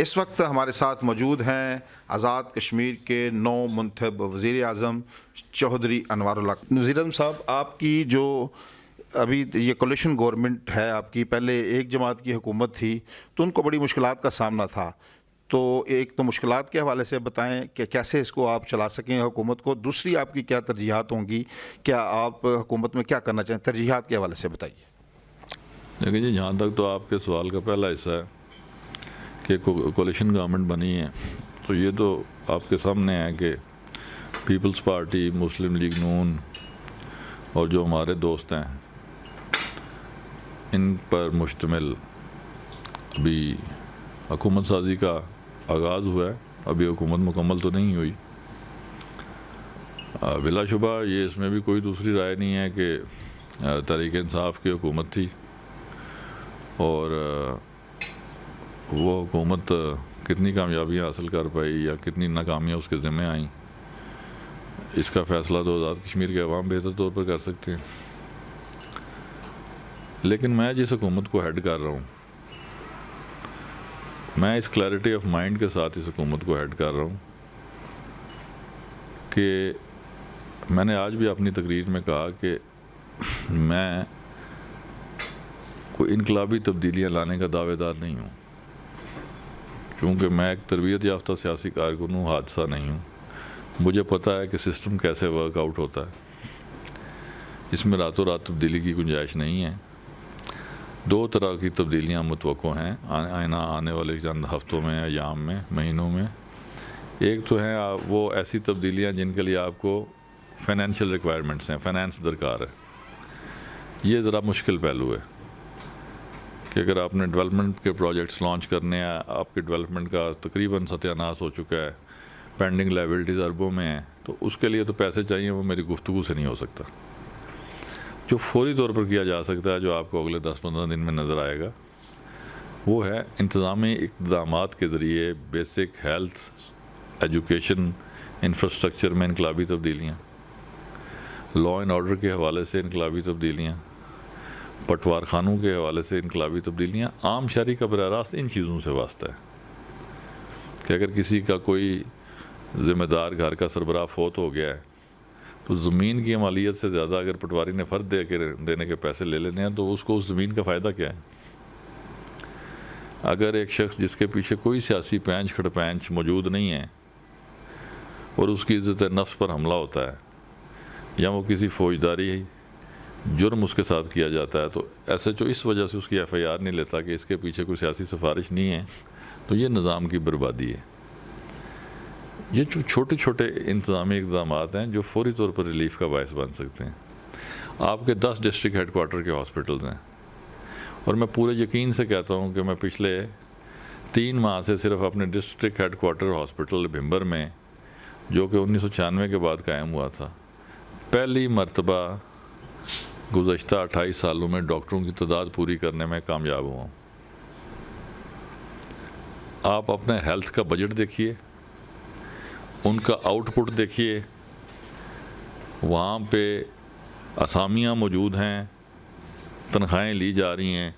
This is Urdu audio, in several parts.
اس وقت ہمارے ساتھ موجود ہیں آزاد کشمیر کے نو منتخب وزیر اعظم چودھری انوار اللہ۔ وزیر اعظم صاحب، آپ کی جو ابھی یہ کولیشن گورنمنٹ ہے آپ کی، پہلے ایک جماعت کی حکومت تھی تو ان کو بڑی مشکلات کا سامنا تھا، تو ایک تو مشکلات کے حوالے سے بتائیں کہ کیسے اس کو آپ چلا سکیں حکومت کو، دوسری آپ کی کیا ترجیحات ہوں گی، کیا آپ حکومت میں کیا کرنا چاہیں، ترجیحات کے حوالے سے بتائیے۔ دیکھیں جی، جہاں تک تو آپ کے سوال کا پہلا حصہ ہے کہ کولیشن گورنمنٹ بنی ہے، تو یہ تو آپ کے سامنے ہے کہ پیپلز پارٹی، مسلم لیگ نون اور جو ہمارے دوست ہیں ان پر مشتمل ابھی حکومت سازی کا آغاز ہوا ہے، ابھی حکومت مکمل تو نہیں ہوئی۔ بلا شبہ یہ اس میں بھی کوئی دوسری رائے نہیں ہے کہ تحریک انصاف کی حکومت تھی، اور وہ حکومت کتنی کامیابیاں حاصل کر پائی یا کتنی ناکامیاں اس کے ذمہ آئیں، اس کا فیصلہ تو آزاد کشمیر کے عوام بہتر طور پر کر سکتے ہیں۔ لیکن میں جس حکومت کو ہیڈ کر رہا ہوں، میں اس کلیئرٹی آف مائنڈ کے ساتھ اس حکومت کو ہیڈ کر رہا ہوں کہ میں نے آج بھی اپنی تقریر میں کہا کہ میں کوئی انقلابی تبدیلیاں لانے کا دعوے دار نہیں ہوں، کیونکہ میں ایک تربیت یافتہ سیاسی کارکن ہوں، حادثہ نہیں ہوں۔ مجھے پتہ ہے کہ سسٹم کیسے ورک آؤٹ ہوتا ہے، اس میں راتوں رات تبدیلی کی گنجائش نہیں ہے۔ دو طرح کی تبدیلیاں متوقع ہیں آنے والے چند ہفتوں میں، ایام میں، مہینوں میں۔ ایک تو ہیں وہ ایسی تبدیلیاں جن کے لیے آپ کو فائنینشیل ریکوائرمنٹس ہیں، فائنینس درکار ہے۔ یہ ذرا مشکل پہلو ہے کہ اگر آپ نے ڈیولپمنٹ کے پروجیکٹس لانچ کرنے ہیں، آپ کے ڈیولپمنٹ کا تقریباً ستیہ ناش ہو چکا ہے، پینڈنگ لائبلٹیز اربوں میں ہیں، تو اس کے لیے تو پیسے چاہیے، وہ میری گفتگو سے نہیں ہو سکتا۔ جو فوری طور پر کیا جا سکتا ہے، جو آپ کو اگلے 10-15 دن میں نظر آئے گا، وہ ہے انتظامی اقدامات کے ذریعے بیسک ہیلتھ، ایجوکیشن، انفراسٹرکچر میں انقلابی تبدیلیاں، لا اینڈ آرڈر کے حوالے سے انقلابی تبدیلیاں، پٹوار خانوں کے حوالے سے انقلابی تبدیلیاں۔ عام شہری کا براہ راست ان چیزوں سے واسطہ ہے کہ اگر کسی کا کوئی ذمہ دار گھر کا سربراہ فوت ہو گیا ہے تو زمین کی مالیت سے زیادہ اگر پٹواری نے فرد دینے کے پیسے لے لینے ہیں تو اس کو اس زمین کا فائدہ کیا ہے؟ اگر ایک شخص جس کے پیچھے کوئی سیاسی پینچ کھڑپینچ موجود نہیں ہے اور اس کی عزت نفس پر حملہ ہوتا ہے یا وہ کسی فوجداری جرم اس کے ساتھ کیا جاتا ہے، تو ایسے جو اس وجہ سے اس کی ایف آئی آر نہیں لیتا کہ اس کے پیچھے کوئی سیاسی سفارش نہیں ہے، تو یہ نظام کی بربادی ہے۔ یہ جو چھوٹے چھوٹے انتظامی اقدامات ہیں جو فوری طور پر ریلیف کا باعث بن سکتے ہیں۔ آپ کے 10 ڈسٹرکٹ ہیڈ کوارٹر کے ہاسپٹلز ہیں، اور میں پورے یقین سے کہتا ہوں کہ میں پچھلے 3 ماہ سے صرف اپنے ڈسٹرکٹ ہیڈ کوارٹر ہاسپٹل بھمبر میں، جو کہ 1996 کے بعد قائم ہوا تھا، پہلی مرتبہ گزشتہ 28 سالوں میں ڈاکٹروں کی تعداد پوری کرنے میں کامیاب ہوا ہوں۔ آپ اپنے ہیلتھ کا بجٹ دیکھیے، ان کا آؤٹ پٹ دیکھیے، وہاں پہ اسامیاں موجود ہیں، تنخواہیں لی جا رہی ہیں،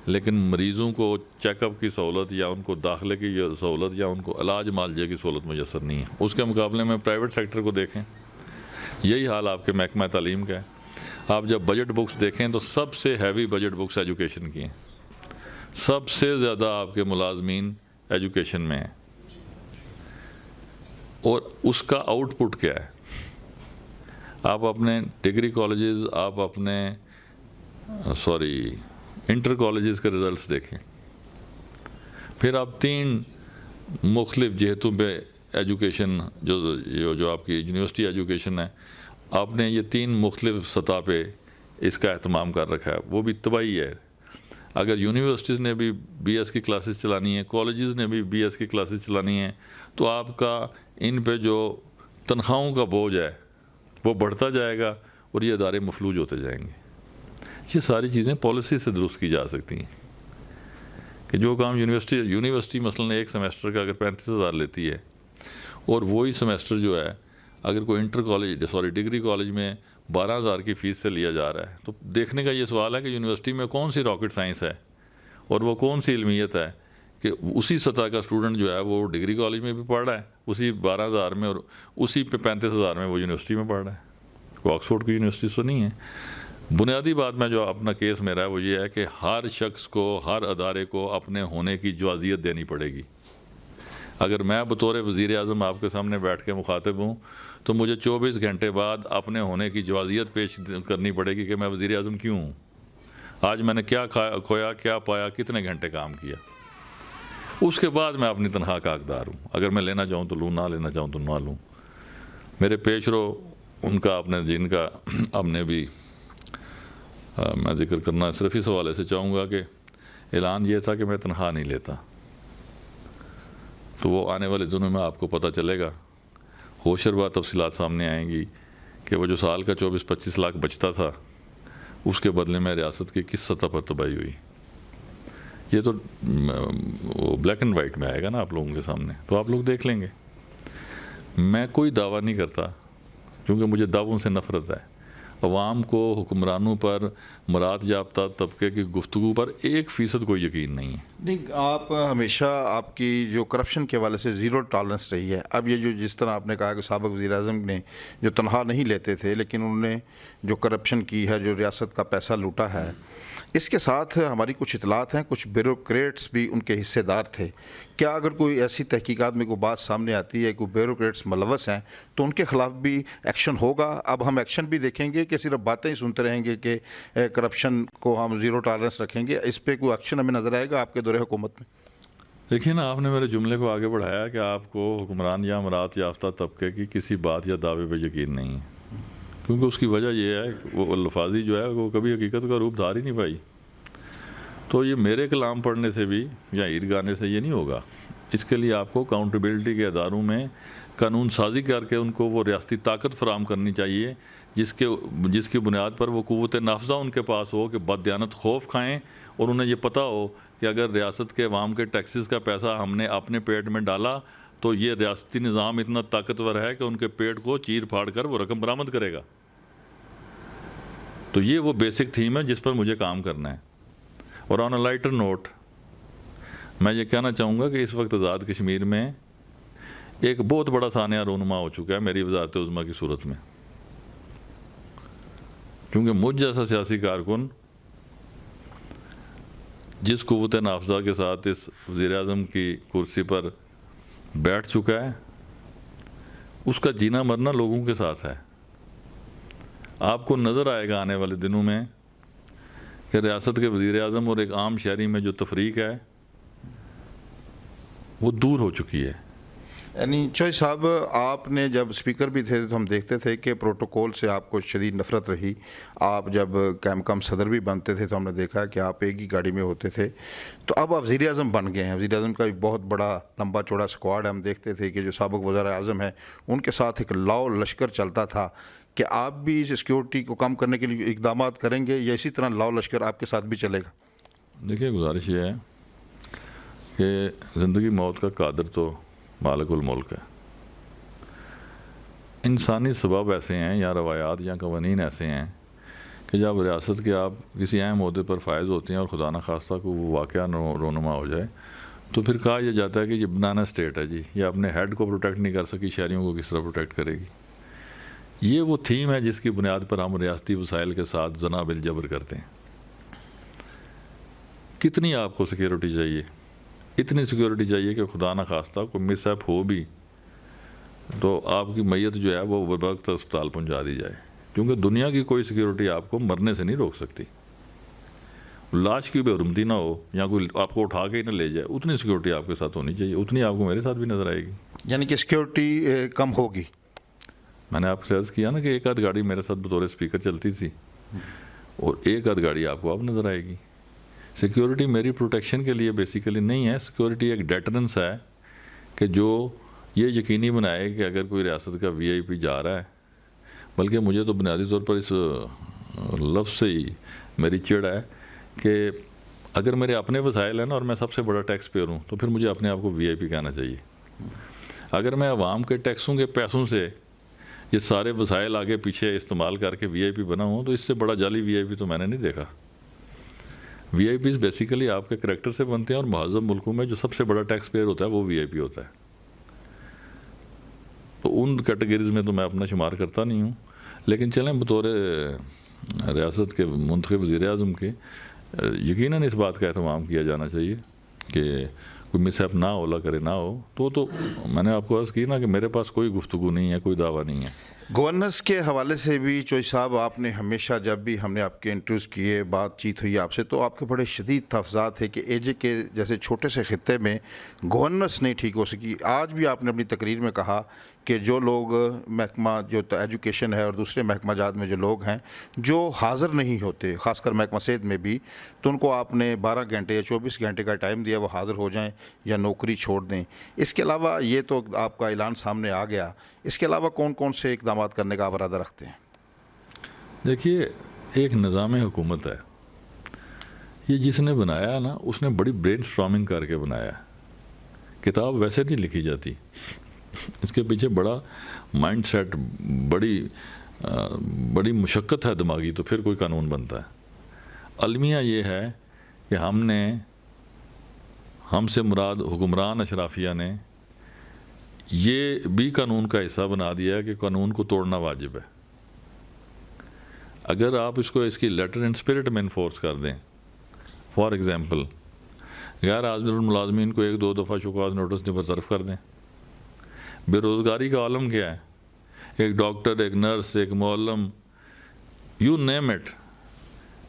لیکن مریضوں کو چیک اپ کی سہولت یا ان کو داخلے کی سہولت یا ان کو علاج معالجے کی سہولت میسر نہیں ہے۔ اس کے مقابلے میں پرائیویٹ سیکٹر کو دیکھیں، یہی حال آپ کے محکمہ تعلیم کا ہے۔ آپ جب بجٹ بکس دیکھیں تو سب سے ہیوی بجٹ بکس ایجوکیشن کی ہیں، سب سے زیادہ آپ کے ملازمین ایجوکیشن میں ہیں، اور اس کا آؤٹ پٹ کیا ہے؟ آپ اپنے ڈگری کالجز، آپ اپنے انٹر کالجز کے رزلٹس دیکھیں، پھر آپ 3 مختلف جہتوں پہ ایجوکیشن جو آپ کی یونیورسٹی ایجوکیشن ہے، آپ نے یہ 3 مختلف سطح پہ اس کا اہتمام کر رکھا ہے، وہ بھی تباہی ہے۔ اگر یونیورسٹیز نے بھی بی ایس کی کلاسز چلانی ہیں، کالجز نے بھی بی ایس کی کلاسز چلانی ہیں، تو آپ کا ان پہ جو تنخواہوں کا بوجھ ہے وہ بڑھتا جائے گا اور یہ ادارے مفلوج ہوتے جائیں گے۔ یہ ساری چیزیں پالیسی سے درست کی جا سکتی ہیں کہ جو کام یونیورسٹی مثلاً ایک سیمسٹر کا اگر 35,000 لیتی ہے، اور وہی سیمسٹر جو ہے اگر کوئی ڈگری کالج میں 12,000 کی فیس سے لیا جا رہا ہے، تو دیکھنے کا یہ سوال ہے کہ یونیورسٹی میں کون سی راکٹ سائنس ہے اور وہ کون سی علمیت ہے کہ اسی سطح کا اسٹوڈنٹ جو ہے وہ ڈگری کالج میں بھی پڑھ رہا ہے اسی 12,000 میں، اور اسی پہ 35,000 میں وہ یونیورسٹی میں پڑھ رہا ہے، وہ آکسفورڈ کی یونیورسٹی تو نہیں ہے۔ بنیادی بات میں جو اپنا کیس میرا ہے وہ یہ ہے کہ ہر شخص کو، ہر ادارے کو اپنے ہونے کی جوازیت دینی پڑے گی۔ اگر میں بطور وزیر اعظم آپ کے سامنے بیٹھ کے مخاطب ہوں تو مجھے 24 گھنٹے بعد اپنے ہونے کی جوازیت پیش کرنی پڑے گی کہ میں وزیر اعظم کیوں ہوں، آج میں نے کیا کھویا، کیا پایا، کتنے گھنٹے کام کیا۔ اس کے بعد میں اپنی تنخواہ کا حقدار ہوں، اگر میں لینا چاہوں تو لوں، نہ لینا چاہوں تو نہ لوں۔ میرے پیش رو ان کا اپنے جن کا اب نے بھی میں ذکر کرنا صرف اس حوالے سے چاہوں گا کہ اعلان یہ تھا کہ میں تنخواہ نہیں لیتا، تو وہ آنے والے دنوں میں آپ کو پتہ چلے گا، ہوشربا تفصیلات سامنے آئیں گی کہ وہ جو سال کا 24-25 لاکھ بچتا تھا اس کے بدلے میں ریاست کی کس سطح پر تباہی ہوئی۔ یہ تو وہ بلیک اینڈ وائٹ میں آئے گا نا آپ لوگوں کے سامنے، تو آپ لوگ دیکھ لیں گے۔ میں کوئی دعویٰ نہیں کرتا کیونکہ مجھے دعووں سے نفرت ہے۔ عوام کو حکمرانوں پر، مراد یافتہ طبقے کی گفتگو پر 1% کوئی یقین نہیں ہے۔ نہیں، آپ ہمیشہ آپ کی جو کرپشن کے حوالے سے زیرو ٹالرنس رہی ہے۔ اب یہ جو جس طرح آپ نے کہا کہ سابق وزیر اعظم نے جو تنخواہ نہیں لیتے تھے لیکن انہوں نے جو کرپشن کی ہے، جو ریاست کا پیسہ لوٹا ہے، اس کے ساتھ ہماری کچھ اطلاعات ہیں کچھ بیوروکریٹس بھی ان کے حصے دار تھے۔ کیا اگر کوئی ایسی تحقیقات میں کوئی بات سامنے آتی ہے، کوئی بیوروکریٹس ملوث ہیں، تو ان کے خلاف بھی ایکشن ہوگا؟ اب ہم ایکشن بھی دیکھیں گے کہ صرف باتیں ہی سنتے رہیں گے کہ کرپشن کو ہم زیرو ٹالرنس رکھیں گے؟ اس پہ کوئی ایکشن ہمیں نظر آئے گا آپ کے دور حکومت میں؟ دیکھیے نا، آپ نے میرے جملے کو آگے بڑھایا کہ آپ کو حکمران یا مراد یافتہ طبقے کی کسی بات یا دعوے پہ یقین نہیں ہے، کیونکہ اس کی وجہ یہ ہے کہ وہ الفاظی جو ہے وہ کبھی حقیقت کا روپ دھار ہی نہیں پائی۔ تو یہ میرے کلام پڑھنے سے بھی یا عید گانے سے یہ نہیں ہوگا۔ اس کے لیے آپ کو اکاؤنٹیبلٹی کے اداروں میں قانون سازی کر کے ان کو وہ ریاستی طاقت فراہم کرنی چاہیے جس کی بنیاد پر وہ قوت نافذہ ان کے پاس ہو کہ بددیانت خوف کھائیں، اور انہیں یہ پتہ ہو کہ اگر ریاست کے عوام کے ٹیکسز کا پیسہ ہم نے اپنے پیٹ میں ڈالا تو یہ ریاستی نظام اتنا طاقتور ہے کہ ان کے پیٹ کو چیر پھاڑ کر وہ رقم برآمد کرے گا۔ تو یہ وہ بیسک تھیم ہے جس پر مجھے کام کرنا ہے۔ اور آن اے لائٹر نوٹ میں یہ کہنا چاہوں گا کہ اس وقت آزاد کشمیر میں ایک بہت بڑا سانحہ رونما ہو چکا ہے میری وزارت عظمیٰ کی صورت میں، کیونکہ مجھ جیسا سیاسی کارکن جس قوت نافذہ کے ساتھ اس وزیر اعظم کی کرسی پر بیٹھ چکا ہے، اس کا جینا مرنا لوگوں کے ساتھ ہے۔ آپ کو نظر آئے گا آنے والے دنوں میں کہ ریاست کے وزیر اعظم اور ایک عام شہری میں جو تفریق ہے وہ دور ہو چکی ہے۔ یعنی چوہے صاحب، آپ نے جب اسپیکر بھی تھے تو ہم دیکھتے تھے کہ پروٹوکول سے آپ کو شدید نفرت رہی۔ آپ جب کیم صدر بھی بنتے تھے تو ہم نے دیکھا کہ آپ ایک ہی گاڑی میں ہوتے تھے، تو اب آپ وزیر اعظم بن گئے ہیں۔ وزیر اعظم کا ایک بہت بڑا لمبا چوڑا اسکواڈ ہے۔ ہم دیکھتے تھے کہ جو سابق وزراء اعظم ہیں ان کے ساتھ ایک لاؤ لشکر چلتا تھا، کہ آپ بھی اس سیکیورٹی کو کم کرنے کے لیے اقدامات کریں گے یا اسی طرح لاؤ لشکر آپ کے ساتھ بھی چلے گا؟ دیکھیے، گزارش یہ ہے کہ زندگی موت کا قادر تو مالک الملک ہے۔ انسانی سبب ایسے ہیں یا روایات یا قوانین ایسے ہیں کہ جب ریاست کے آپ کسی اہم عہدے پر فائز ہوتے ہیں اور خدا نخواستہ کو وہ واقعہ رونما ہو جائے تو پھر کہا یہ جاتا ہے کہ یہ بنانا اسٹیٹ ہے جی، یہ اپنے ہیڈ کو پروٹیکٹ نہیں کر سکی، شہریوں کو کس طرح پروٹیکٹ کرے گی۔ یہ وہ تھیم ہے جس کی بنیاد پر ہم ریاستی وسائل کے ساتھ زنا بالجبر کرتے ہیں۔ کتنی آپ کو سیکیورٹی چاہیے؟ اتنی سیکیورٹی چاہیے کہ خدا نخواستہ کوئی مس ایپ ہو بھی تو آپ کی میت جو ہے وہ بروقت اسپتال پہنچا دی جائے، کیونکہ دنیا کی کوئی سیکیورٹی آپ کو مرنے سے نہیں روک سکتی۔ لاش کی بے حرمتی نہ ہو یا کوئی آپ کو اٹھا کے ہی نہ لے جائے، اتنی سیکیورٹی آپ کے ساتھ ہونی چاہیے، اتنی آپ کو میرے ساتھ بھی نظر آئے گی۔ یعنی کہ سیکیورٹی کم ہوگی؟ میں نے آپ سے عرض کیا نا کہ ایک آدھ گاڑی میرے ساتھ بطور اسپیکر چلتی تھی اور ایک آدھ گاڑی آپ کو اب نظر آئے گی۔ سیکیورٹی میری پروٹیکشن کے لیے بیسیکلی نہیں ہے، سیکیورٹی ایک ڈیٹرنس ہے کہ جو یہ یقینی بنائے کہ اگر کوئی ریاست کا وی آئی پی جا رہا ہے، بلکہ مجھے تو بنیادی طور پر اس لفظ سے ہی میری چڑ ہے کہ اگر میرے اپنے وسائل ہیں نا اور میں سب سے بڑا ٹیکس پیئر ہوں تو پھر مجھے اپنے آپ کو وی آئی پی کہنا چاہیے۔ اگر میں عوام کے ٹیکسوں کے پیسوں سے یہ سارے وسائل آگے پیچھے استعمال کر کے وی آئی پی بنا ہوں تو اس سے بڑا جعلی وی آئی پی تو میں نے نہیں دیکھا۔ وی آئی پیز بیسیکلی آپ کے کریکٹر سے بنتے ہیں، اور مہذب ملکوں میں جو سب سے بڑا ٹیکس پیئر ہوتا ہے وہ وی آئی پی ہوتا ہے. تو ان کیٹیگریز میں تو میں اپنا شمار کرتا نہیں ہوں. لیکن چلیں بطور ریاست کے منتخب وزیر اعظم کے یقیناً اس بات کا اہتمام کیا جانا چاہیے کہ کوئی مس ایپ نہ اولا کرے نہ ہو. تو میں نے آپ کو عرض کی نا کہ میرے پاس کوئی گفتگو نہیں ہے، کوئی دعویٰ نہیں ہے. گورننس کے حوالے سے بھی چوئی صاحب آپ نے ہمیشہ جب بھی ہم نے آپ کے انٹرویوز کیے، بات چیت ہوئی آپ سے، تو آپ کے بڑے شدید تحفظات تھے کہ اے جے کے جیسے چھوٹے سے خطے میں گورننس نہیں ٹھیک ہو سکی. آج بھی آپ نے اپنی تقریر میں کہا کہ جو لوگ محکمہ جو ایجوکیشن ہے اور دوسرے محکمہ جات میں جو لوگ ہیں جو حاضر نہیں ہوتے، خاص کر محکمہ صحت میں بھی، تو ان کو آپ نے 12 گھنٹے یا 24 گھنٹے کا ٹائم دیا وہ حاضر ہو جائیں یا نوکری چھوڑ دیں. اس کے علاوہ یہ تو آپ کا اعلان سامنے آ گیا، اس کے علاوہ کون کون سے اقدامات کرنے کا آپ ارادہ رکھتے ہیں؟ دیکھیے، ایک نظام حکومت ہے، یہ جس نے بنایا ہے نا اس نے بڑی برین اسٹارمنگ کر کے بنایا ہے. کتاب ویسے نہیں لکھی جاتی، اس کے پیچھے بڑا مائنڈ سیٹ، بڑی مشقت ہے دماغی، تو پھر کوئی قانون بنتا ہے. المیہ یہ ہے کہ ہم سے مراد حکمران اشرافیہ نے یہ بھی قانون کا حصہ بنا دیا ہے کہ قانون کو توڑنا واجب ہے. اگر آپ اس کی لیٹر اینڈ اسپرٹ میں انفورس کر دیں، فار ایگزامپل غیر حاضر الملازمین کو 1-2 دفعہ شکواز نوٹس دے برطرف کر دیں. بے روزگاری کا عالم کیا ہے؟ ایک ڈاکٹر، ایک نرس، ایک معلم، یو نیم اٹ،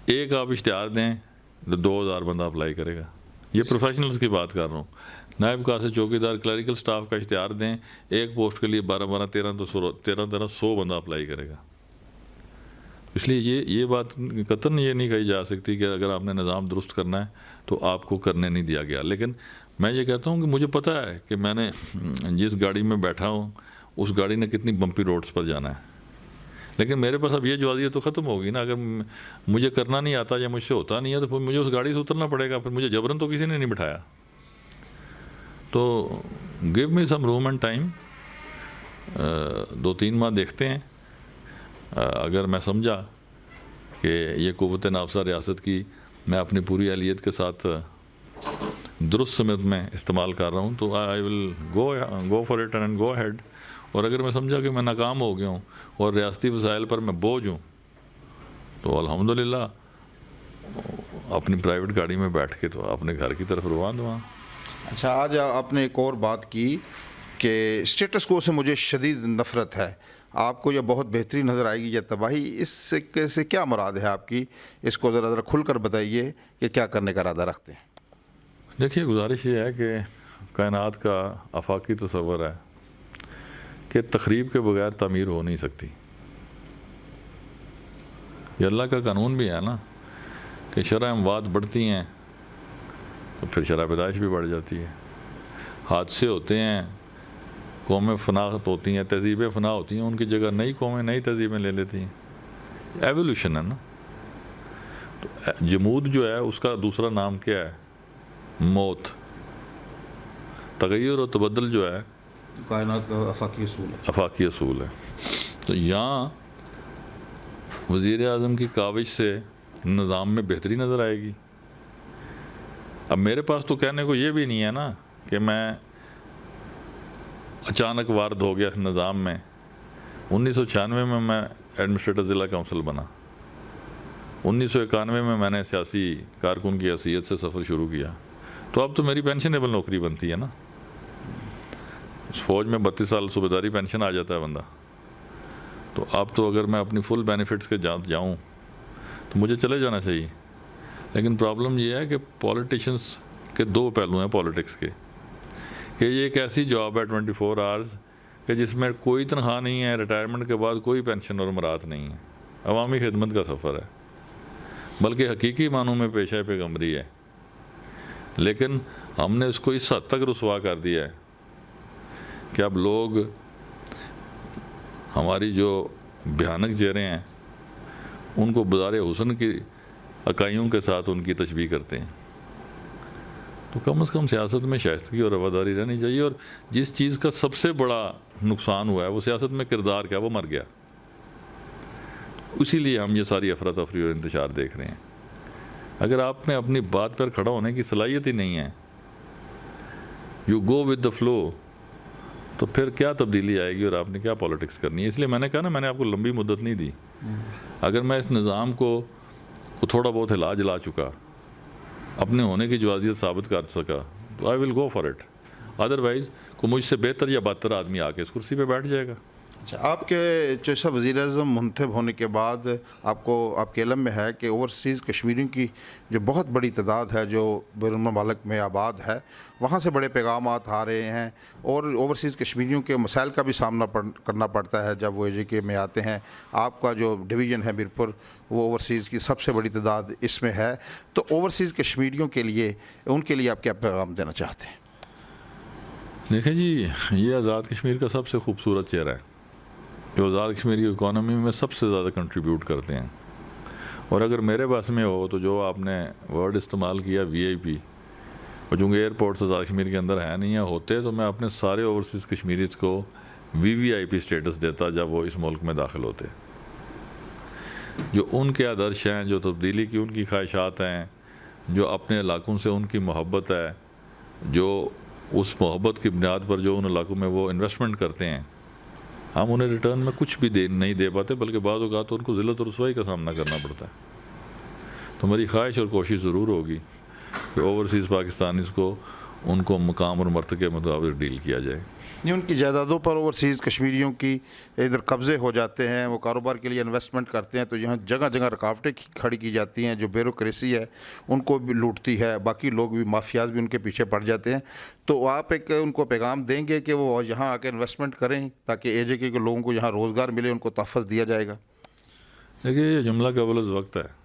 ایک آپ اشتہار دیں تو 2000 بندہ اپلائی کرے گا. یہ پروفیشنلز کی بات کر رہا ہوں. نائب کاسے، چوکیدار، کلریکل سٹاف کا اشتہار دیں، ایک پوسٹ کے لیے 1300 بندہ اپلائی کرے گا. اس لیے یہ بات قطعاً یہ نہیں کہی جا سکتی کہ اگر آپ نے نظام درست کرنا ہے تو آپ کو کرنے نہیں دیا گیا. لیکن میں یہ کہتا ہوں کہ مجھے پتہ ہے کہ میں نے جس گاڑی میں بیٹھا ہوں اس گاڑی نے کتنی بمپی روڈز پر جانا ہے. لیکن میرے پاس اب یہ جوازیت تو ختم ہوگی نا. اگر مجھے کرنا نہیں آتا یا مجھ سے ہوتا نہیں ہے تو پھر مجھے اس گاڑی سے اترنا پڑے گا. پھر مجھے جبراً تو کسی نے نہیں بٹھایا. تو give me some room and time, 2-3 ماہ دیکھتے ہیں. اگر میں سمجھا کہ یہ قوت نافذہ ریاست کی میں اپنی پوری اہلیت کے ساتھ درست سمت میں استعمال کر رہا ہوں تو I will go for it and go head. اور اگر میں سمجھا کہ میں ناکام ہو گیا ہوں اور ریاستی وسائل پر میں بوجھ ہوں تو الحمدللہ اپنی پرائیویٹ گاڑی میں بیٹھ کے تو اپنے گھر کی طرف روان ہوا. اچھا، آج آپ نے ایک اور بات کی کہ اسٹیٹس کو سے مجھے شدید نفرت ہے. آپ کو یہ بہت بہترین نظر آئے گی یا تباہی؟ اس سے کیا مراد ہے آپ کی؟ اس کو ذرا کھل کر بتائیے کہ کیا کرنے کا ارادہ رکھتے ہیں. دیکھیے، گزارش یہ ہے کہ کائنات کا آفاقی تصور ہے کہ تخریب کے بغیر تعمیر ہو نہیں سکتی. یہ اللہ کا قانون بھی ہے نا کہ شرح اموات بڑھتی ہیں تو پھر شرح پیدائش بھی بڑھ جاتی ہے. حادثے ہوتے ہیں، قومیں فنا ہوتی ہیں، تہذیبیں فنا ہوتی ہیں، ان کی جگہ نئی قومیں نئی تہذیبیں لے لیتی ہیں. ایولیوشن ہے نا. تو جمود جو ہے اس کا دوسرا نام کیا ہے؟ موت. تغیر و تبدل جو ہے کائنات کا آفاقی اصول ہے. تو یہاں وزیر اعظم کی کاوش سے نظام میں بہتری نظر آئے گی. اب میرے پاس تو کہنے کو یہ بھی نہیں ہے نا کہ میں اچانک وارد ہو گیا اس نظام میں. 1996 میں ایڈمنسٹریٹر ضلع کونسل بنا. 1991 میں نے سیاسی کارکن کی حیثیت سے سفر شروع کیا. تو اب تو میری پینشنیبل نوکری بنتی ہے نا. اس فوج میں 32 سال صوبیداری پینشن آ جاتا ہے بندہ. تو اب تو اگر میں اپنی فل بینیفٹس کے جاؤں تو مجھے چلے جانا چاہیے. لیکن پرابلم یہ ہے کہ پولیٹیشنز کے 2 پہلو ہیں پولیٹکس کے، کہ یہ ایک ایسی جاب ہے 24 آورز کہ جس میں کوئی تنخواہ نہیں ہے، ریٹائرمنٹ کے بعد کوئی پینشن اور مراحت نہیں ہے. عوامی خدمت کا سفر ہے، بلکہ حقیقی معنوں میں پیشہ پیغمبری ہے. لیکن ہم نے اس کو اس حد تک رسوا کر دیا ہے کہ اب لوگ ہماری جو بھیانک چہرے ہیں ان کو بازار حسن کی اکائیوں کے ساتھ ان کی تشبیہ کرتے ہیں. تو کم از کم سیاست میں شائستگی اور رواداری رہنی چاہیے. اور جس چیز کا سب سے بڑا نقصان ہوا ہے وہ سیاست میں کردار کیا، وہ مر گیا. اسی لیے ہم یہ ساری افراتفری اور انتشار دیکھ رہے ہیں. اگر آپ میں اپنی بات پر کھڑا ہونے کی صلاحیت ہی نہیں ہے، you go with the flow, تو پھر کیا تبدیلی آئے گی اور آپ نے کیا پالیٹکس کرنی ہے؟ اس لیے میں نے کہا نا، میں نے آپ کو لمبی مدت نہیں دی. اگر میں اس نظام کو تھوڑا بہت ہلا جلا چکا، اپنے ہونے کی جوازیت ثابت کر سکا، تو I will go for it. Otherwise کوئی مجھ سے بہتر یا بدتر آدمی آ کے اس کرسی پہ بیٹھ جائے گا. اچھا، آپ کے جیسا وزیر اعظم منتخب ہونے کے بعد آپ کے علم میں ہے کہ اوورسیز کشمیریوں کی جو بہت بڑی تعداد ہے جو بیرون ممالک میں آباد ہے، وہاں سے بڑے پیغامات آ رہے ہیں، اور اوورسیز کشمیریوں کے مسائل کا بھی سامنا کرنا پڑتا ہے جب وہ اے جے کے میں آتے ہیں. آپ کا جو ڈویژن ہے میرپور، وہ اوورسیز کی سب سے بڑی تعداد اس میں ہے. تو اوورسیز کشمیریوں کے لیے، ان کے لیے آپ کیا پیغام دینا چاہتے ہیں؟ دیکھیں جی، یہ آزاد کشمیر کا سب سے خوبصورت چہرہ ہے، جو آزاد کشمیر کی اکانومی میں سب سے زیادہ کنٹریبیوٹ کرتے ہیں. اور اگر میرے پاس میں ہو تو جو آپ نے ورڈ استعمال کیا وی آئی پی، اور چونکہ ایئرپورٹس آزاد کشمیر کے اندر ہے نہیں ہیں، ہوتے تو میں اپنے سارے اوورسیز کشمیریز کو وی آئی پی سٹیٹس دیتا جب وہ اس ملک میں داخل ہوتے. جو ان کے آدرش ہیں، جو تبدیلی کی ان کی خواہشات ہیں، جو اپنے علاقوں سے ان کی محبت ہے، جو اس محبت کی بنیاد پر جو ان علاقوں میں وہ انویسٹمنٹ کرتے ہیں، ہم انہیں ریٹرن میں کچھ بھی نہیں دے پاتے، بلکہ بعض اوقات ان کو ذلت اور رسوائی کا سامنا کرنا پڑتا ہے. تو میری خواہش اور کوشش ضرور ہوگی کہ اوورسیز پاکستانیز کو ان کو مقام اور مرتبے کے مطابق ڈیل کیا جائے. یہ ان کی جائیدادوں پر اوورسیز کشمیریوں کی ادھر قبضے ہو جاتے ہیں، وہ کاروبار کے لیے انویسٹمنٹ کرتے ہیں، تو یہاں جگہ جگہ رکاوٹیں کھڑی کی جاتی ہیں، جو بیوروکریسی ہے ان کو بھی لوٹتی ہے، باقی لوگ بھی، مافیاز بھی ان کے پیچھے پڑ جاتے ہیں. تو آپ ایک ان کو پیغام دیں گے کہ وہ یہاں آ کے انویسٹمنٹ کریں تاکہ اے جے کے لوگوں کو یہاں روزگار ملے، ان کو تحفظ دیا جائے گا؟ دیکھیے، یہ جملہ قبل از وقت ہے.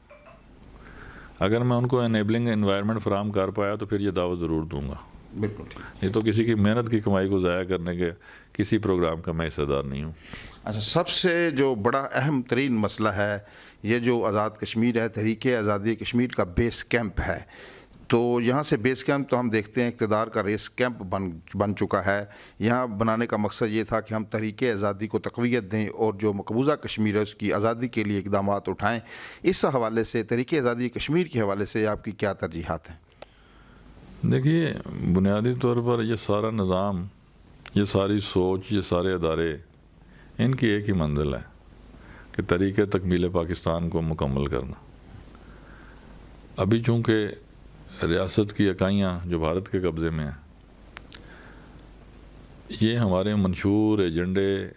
اگر میں ان کو انیبلنگ انوائرمنٹ فراہم کر پایا تو پھر یہ دعوت ضرور دوں گا. بالکل. یہ تو کسی کی محنت کی کمائی کو ضائع کرنے کے کسی پروگرام کا میں حصہ دار نہیں ہوں. اچھا، سب سے جو بڑا اہم ترین مسئلہ ہے، یہ جو آزاد کشمیر ہے، تحریک آزادی کشمیر کا بیس کیمپ ہے. تو یہاں سے بیس کیمپ تو ہم دیکھتے ہیں اقتدار کا ریس کیمپ بن چکا ہے. یہاں بنانے کا مقصد یہ تھا کہ ہم تحریک آزادی کو تقویت دیں اور جو مقبوضہ کشمیر ہے اس کی آزادی کے لیے اقدامات اٹھائیں. اس حوالے سے، تحریک آزادی کشمیر کے حوالے سے آپ کی کیا ترجیحات ہیں؟ دیکھیے، بنیادی طور پر یہ سارا نظام، یہ ساری سوچ، یہ سارے ادارے، ان کی ایک ہی منزل ہے کہ تحریک تکمیل پاکستان کو مکمل کرنا. ابھی چونکہ ریاست کی اکائیاں جو بھارت کے قبضے میں ہیں، یہ ہمارے منشور ایجنڈے،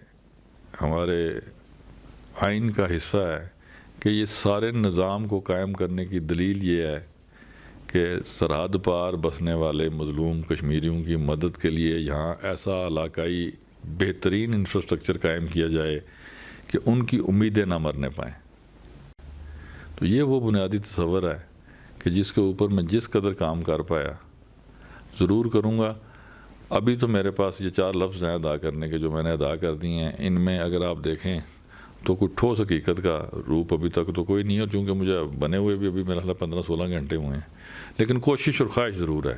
ہمارے آئین کا حصہ ہے کہ یہ سارے نظام کو قائم کرنے کی دلیل یہ ہے کہ سرحد پار بسنے والے مظلوم کشمیریوں کی مدد کے لیے یہاں ایسا علاقائی بہترین انفراسٹرکچر قائم کیا جائے کہ ان کی امیدیں نہ مرنے پائیں. تو یہ وہ بنیادی تصور ہے کہ جس کے اوپر میں جس قدر کام کر پایا ضرور کروں گا. ابھی تو میرے پاس یہ 4 لفظ ہیں ادا کرنے کے جو میں نے ادا کر دی ہیں. ان میں اگر آپ دیکھیں تو کوئی ٹھوس حقیقت کا روپ ابھی تک تو کوئی نہیں ہے، چونکہ مجھے بنے ہوئے بھی ابھی میرا خیال 15-16 گھنٹے ہوئے ہیں. لیکن کوشش اور خواہش ضرور ہے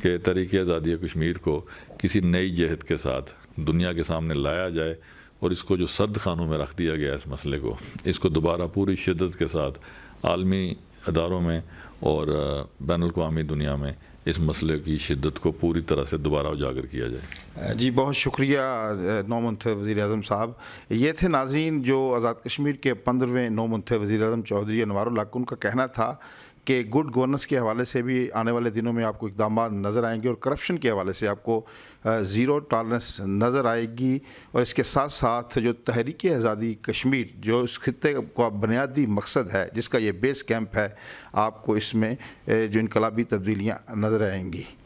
کہ تحریک آزادی کشمیر کو کسی نئی جہت کے ساتھ دنیا کے سامنے لایا جائے، اور اس کو جو سرد خانوں میں رکھ دیا گیا اس مسئلے کو، اس کو دوبارہ پوری شدت کے ساتھ عالمی اداروں میں اور بین الاقوامی دنیا میں اس مسئلے کی شدت کو پوری طرح سے دوبارہ اجاگر کیا جائے. جی، بہت شکریہ نو منتخب وزیر اعظم صاحب. یہ تھے ناظرین جو آزاد کشمیر کے 15ویں نو منتخب وزیر اعظم چودھری انوار الحق. ان کا کہنا تھا کہ گڈ گورننس کے حوالے سے بھی آنے والے دنوں میں آپ کو اقدامات نظر آئیں گے، اور کرپشن کے حوالے سے آپ کو زیرو ٹالرنس نظر آئے گی. اور اس کے ساتھ ساتھ جو تحریک آزادی کشمیر جو اس خطے کا بنیادی مقصد ہے، جس کا یہ بیس کیمپ ہے، آپ کو اس میں جو انقلابی تبدیلیاں نظر آئیں گی.